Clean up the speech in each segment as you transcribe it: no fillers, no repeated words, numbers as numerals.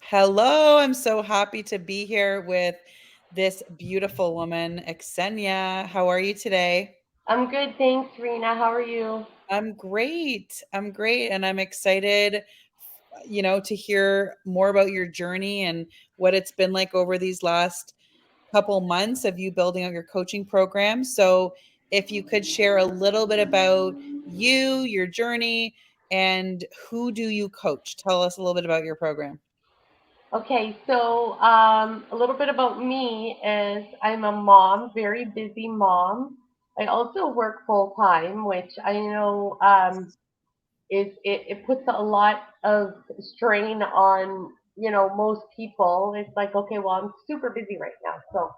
Hello, I'm so happy to be here with this beautiful woman, Xenia. How are you today? I'm good, thanks, Rena. How are you? I'm great. I'm great. And I'm excited, to hear more about your journey and what it's been like over these last couple months of you building out your coaching program. So, if you could share a little bit about you, your journey, and who do you coach? Tell us a little bit about your program. Okay, so a little bit about me is I'm a mom, very busy mom. I also work full time, which I know it puts a lot of strain on most people. It's like, okay, well, I'm super busy right now, so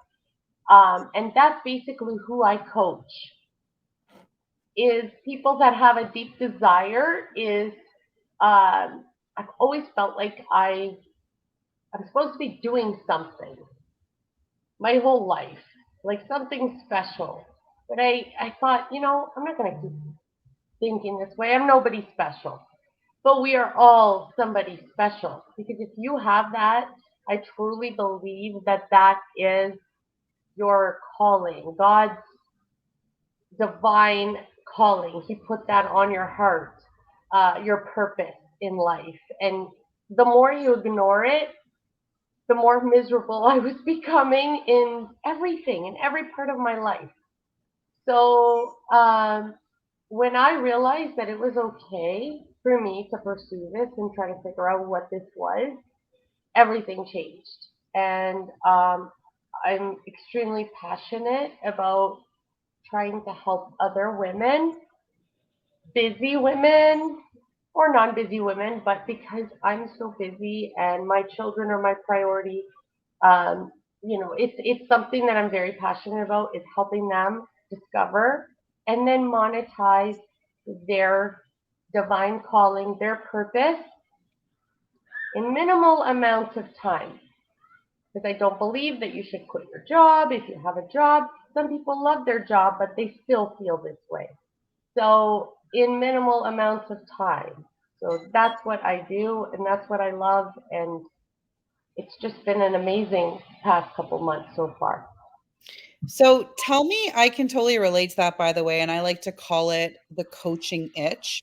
and that's basically who I coach is people that have a deep desire. I've always felt like I'm supposed to be doing something my whole life, like something special. But I thought, I'm not going to keep thinking this way. I'm nobody special. But we are all somebody special because if you have that, I truly believe that that is your calling, God's divine calling. He put that on your heart, your purpose in life. And the more you ignore it, the more miserable I was becoming in everything, in every part of my life. So when I realized that it was okay for me to pursue this and try to figure out what this was, everything changed. And I'm extremely passionate about trying to help other women, busy women or non-busy women, but because I'm so busy and my children are my priority, it's something that I'm very passionate about is helping them discover and then monetize their divine calling, their purpose in minimal amounts of time. Because I don't believe that you should quit your job if you have a job. Some people love their job, but they still feel this way. So in minimal amounts of time. So that's what I do and that's what I love, and it's just been an amazing past couple months so far. So tell me, I can totally relate to that, by the way. And I like to call it the coaching itch,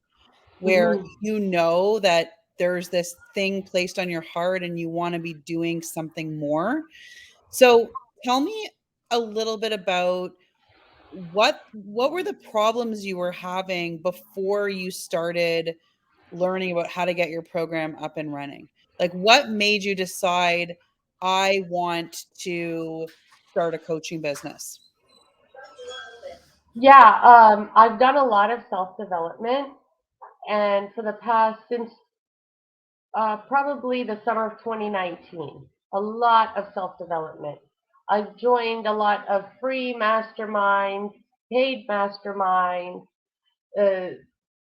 where Hmm. you know that there's this thing placed on your heart and you want to be doing something more. So tell me a little bit about what were the problems you were having before you started learning about how to get your program up and running? Like what made you decide I want to start a coaching business? Yeah, I've done a lot of self development, and for the past since probably the summer of 2019, a lot of self development. I've joined a lot of free masterminds, paid masterminds, uh,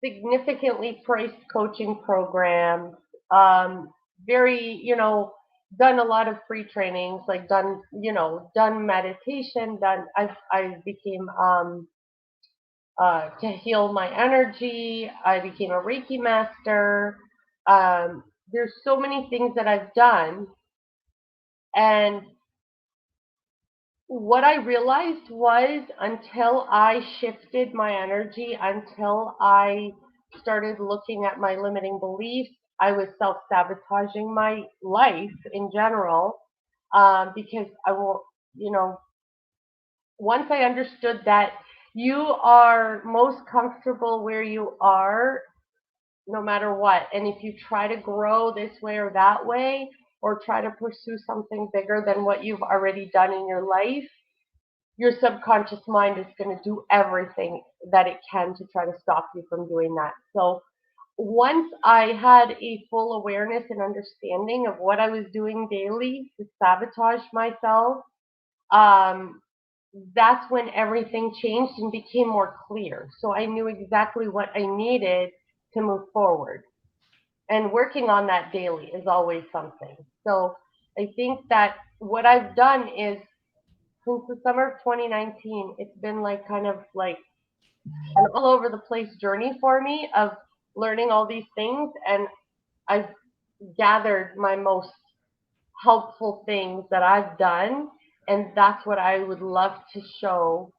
significantly priced coaching programs, very, done a lot of free trainings, like done meditation, I became, to heal my energy. I became a Reiki master. There's so many things that I've done. And what I realized was until I shifted my energy, until I started looking at my limiting beliefs, I was self sabotaging my life in general, because I will, you know, once I understood that you are most comfortable where you are no matter what. And if you try to grow this way or that way, or try to pursue something bigger than what you've already done in your life, your subconscious mind is going to do everything that it can to try to stop you from doing that. So once I had a full awareness and understanding of what I was doing daily to sabotage myself, um, that's when everything changed and became more clear. So I knew exactly what I needed to move forward. And working on that daily is always something. So I think that what I've done is since the summer of 2019, it's been like kind of like an all over the place journey for me of learning all these things. And I've gathered my most helpful things that I've done. And that's what I would love to show,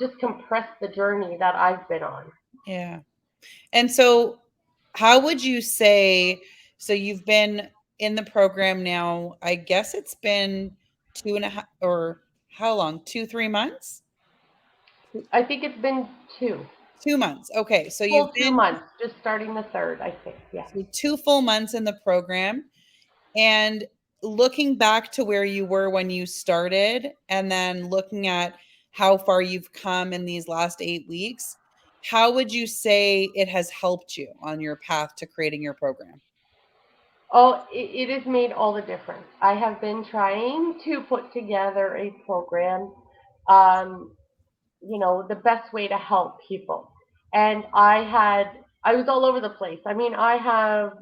just compress the journey that I've been on. Yeah. And so how would you say, so you've been in the program now, I guess it's been 2.5 or how long? 2, 3 months? I think it's been 2 2 months. Okay. So you've full two been months, just starting the third, I think. Yes. so 2 full months in the program. And looking back to where you were when you started, and then looking at how far you've come in these last 8 weeks, how would you say it has helped you on your path to creating your program? Oh, it has made all the difference. I have been trying to put together a program, um, the best way to help people. And I was all over the place. I mean, I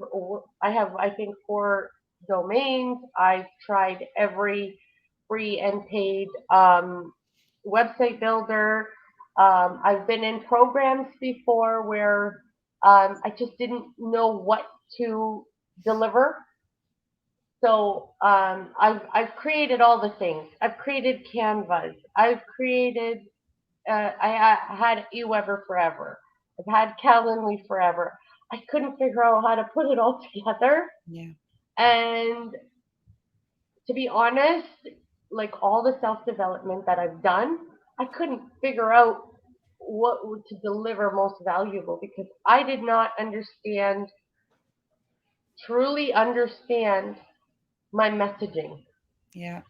think 4 domains. I've tried every free and paid website builder. I've been in programs before where I just didn't know what to deliver. So I've created all the things. I've created Canvas. I've created I had eWeber forever. I've had Calendly forever. I couldn't figure out how to put it all together. Yeah. And to be honest, like all the self development that I've done, I couldn't figure out what would to deliver most valuable because I did not truly understand my messaging. Yeah.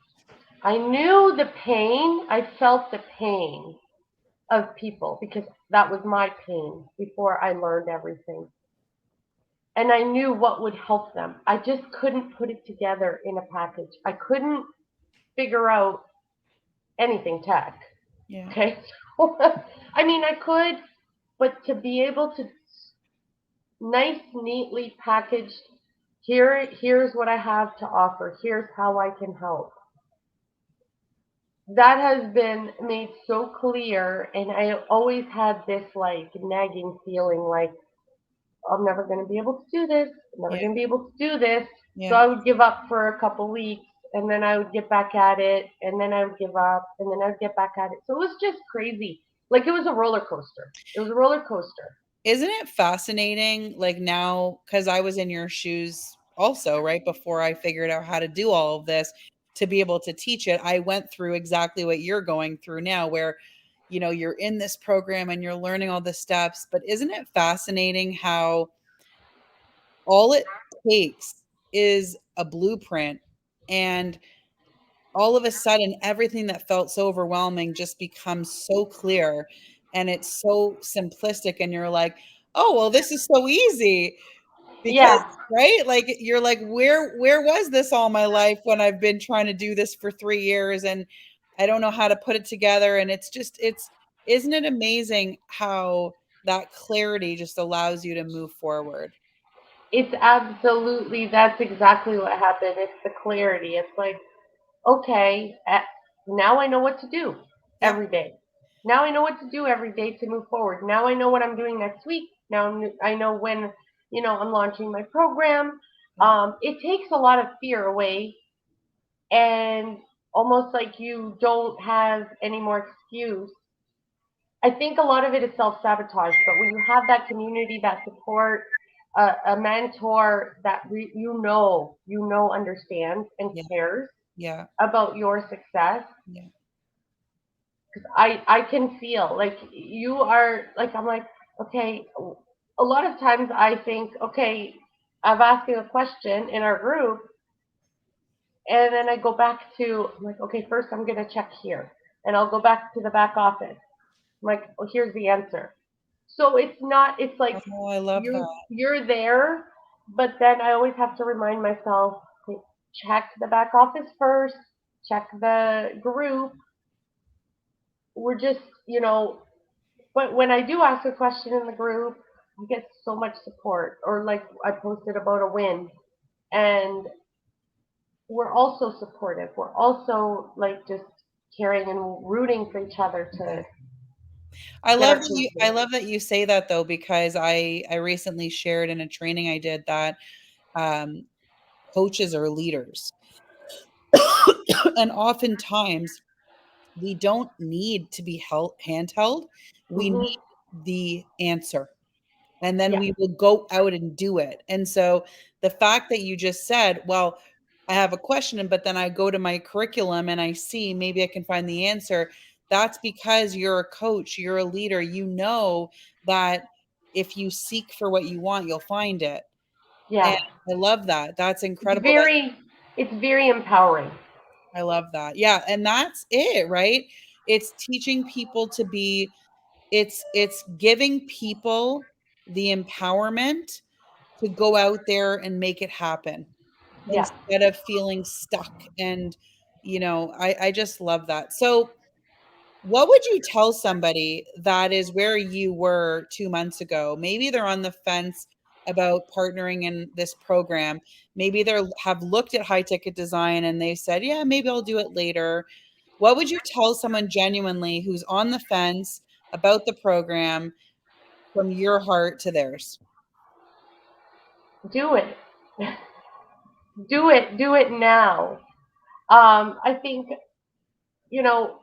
I knew the pain, I felt the pain of people because that was my pain before I learned everything. And I knew what would help them. I just couldn't put it together in a package. I couldn't figure out anything tech. Yeah. Okay. I mean, I could, but to be able to nice, neatly packaged, here's what I have to offer. Here's how I can help. That has been made so clear. And I always had this like nagging feeling like, I'm never going to be able to do this. I'm never Yeah. going to be able to do this. So Yeah. I would give up for a couple weeks and then I would get back at it and then I would give up and then I would get back at it. So it was just crazy. Like it was a roller coaster. It was a roller coaster. Isn't it fascinating, like, now, because I was in your shoes also, right, before I figured out how to do all of this, to be able to teach it, I went through exactly what you're going through now, where, you're in this program and you're learning all the steps, but isn't it fascinating how all it takes is a blueprint, and all of a sudden, everything that felt so overwhelming just becomes so clear, and it's so simplistic, and you're like, "Oh, well, this is so easy." Because Yeah, right? Like, you're like, "Where was this all my life when I've been trying to do this for 3 years, and I don't know how to put it together?" And it's isn't it amazing how that clarity just allows you to move forward? that's exactly what happened. It's the clarity. It's like, okay, now I know what to do Yeah, every day. Now I know what to do every day to move forward. Now I know what I'm doing next week. Now I know when, I'm launching my program. yeah, It takes a lot of fear away and almost like you don't have any more excuse. I think a lot of it is self sabotage, but when you have that community, that support, a mentor that understands and yeah, cares yeah, about your success, yeah, I can feel like you are like I'm like okay. A lot of times I think okay, I've asked you a question in our group, and then I go back to I'm like okay, first I'm gonna check here, and I'll go back to the back office. I'm like oh, here's the answer. So it's not. It's like Oh, I love that. you're there, but then I always have to remind myself okay, check the back office first, check the group. We're just But when I do ask a question in the group, I get so much support. Or like I posted about a win, and we're also supportive. We're also like just caring and rooting for each other Yeah. to get our team I through. love that you say that, though, because I recently shared in a training I did that, um, coaches or leaders. And oftentimes we don't need to be handheld. We Mhm. need the answer. And then Yeah. we will go out and do it. And so the fact that you just said, well, I have a question, but then I go to my curriculum and I see maybe I can find the answer. That's because you're a coach, you're a leader. You know that if you seek for what you want, you'll find it. And Yeah. I love that. That's It's incredible that very it's very empowering. I love that. Yeah, and that's it, right? It's teaching people to be it's giving people the empowerment to go out there and make it happen Yeah. instead of feeling stuck. And I just love that. So what would you tell somebody that is where you were 2 months ago? Maybe they're on the fence about partnering in this program. Maybe they have looked at high ticket design and they said, "Yeah, maybe I'll do it later." What would you tell someone genuinely who's on the fence about the program from your heart to theirs? Do it. Do it. Do it now. I think, you know,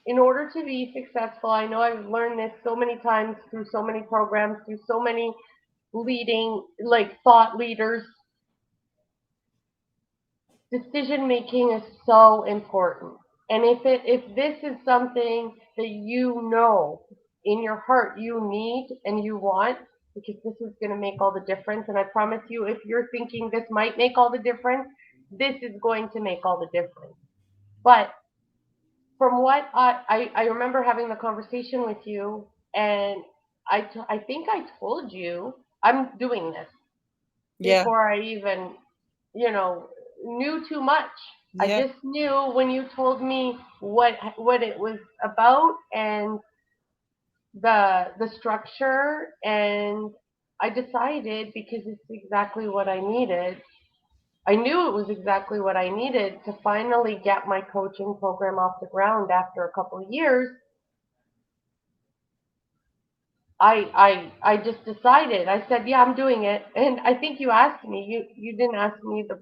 in order to be successful, I know I've learned this so many times through so many programs, through so many leading, like thought leaders. Decision making is so important. And if this is something that you know in your heart you need and you want, because this is going to make all the difference, and I promise you, if you're thinking this might make all the difference, this is going to make all the difference. But from what I remember having the conversation with you, and I think I told you I'm doing this Yeah. before I even, you know, knew too much. I Yeah. just knew when you told me what it was about and the structure, and I decided because it's exactly what I needed. I knew it was exactly what I needed to finally get my coaching program off the ground after a couple of years. I just decided. I said, "Yeah, I'm doing it." And I think you asked me. You didn't ask me the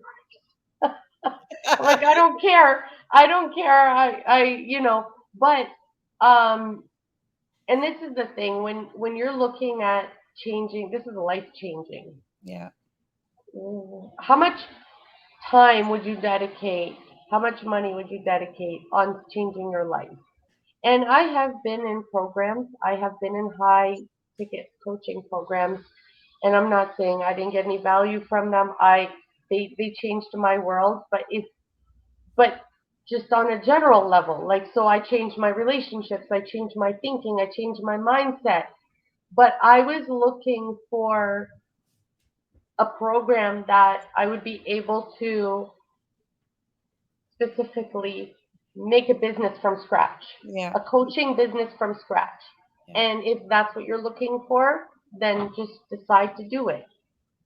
I'm like, I don't care. I don't care. But um and this is the thing when you're looking at changing, this is life changing. Yeah. How much time would you dedicate? How much money would you dedicate on changing your life? And I have been in programs. I have been in high ticket coaching programs, and I'm not saying I didn't get any value from them. They changed my world, but just on a general level. Like, so I changed my relationships, I changed my thinking, I changed my mindset. But I was looking for a program that I would be able to specifically make a business from scratch, Yeah. a coaching business from scratch. Yeah. And if that's what you're looking for, then just decide to do it.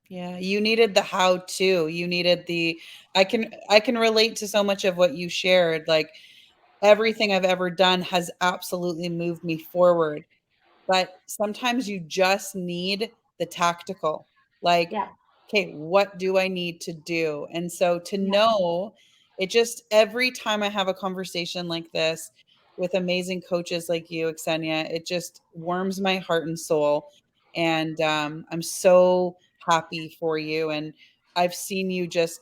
Yeah, you needed the how to. You needed the I can relate to so much of what you shared. Like everything I've ever done has absolutely moved me forward. But sometimes you just need the tactical. Like, Yeah, okay, what do I need to do? And so to yeah. know it just every time I have a conversation like this with amazing coaches like you, Xenia, it just warms my heart and soul. And I'm so happy for you. And I've seen you just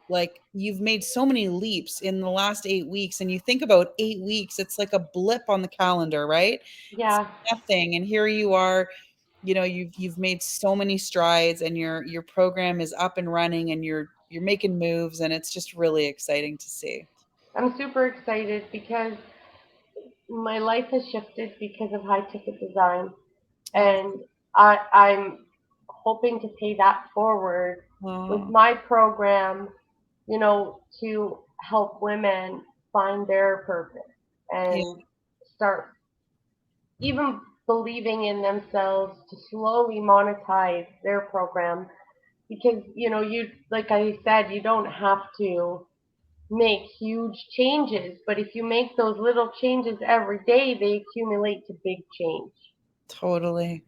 like you've made so many leaps in the last 8 weeks. And you think about 8 weeks, it's like a blip on the calendar, right? It's Yeah, nothing. And here you are, you've made so many strides and your program is up and running and you're making moves and it's just really exciting to see. I'm super excited because my life has shifted because of high ticket design, Oh, and I'm hoping to pay that forward with oh, my program, to help women find their purpose yeah, and start even believing in themselves to slowly monetize their program. Because, you, like I said, you don't have to make huge changes, but if you make those little changes every day, they accumulate to big change. totally.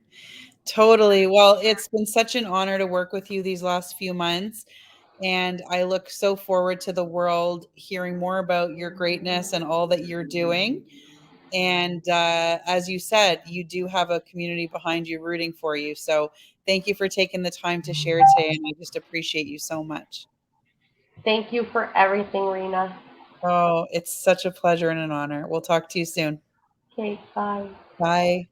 Totally. Well, it's been such an honor to work with you these last few months. And I look so forward to the world hearing more about your greatness and all that you're doing. And as you said, you do have a community behind you rooting for you. So thank you for taking the time to share today. And I just appreciate you so much. Thank you for everything, Rena. Oh, it's such a pleasure and an honor. We'll talk to you soon. Okay, bye. Bye.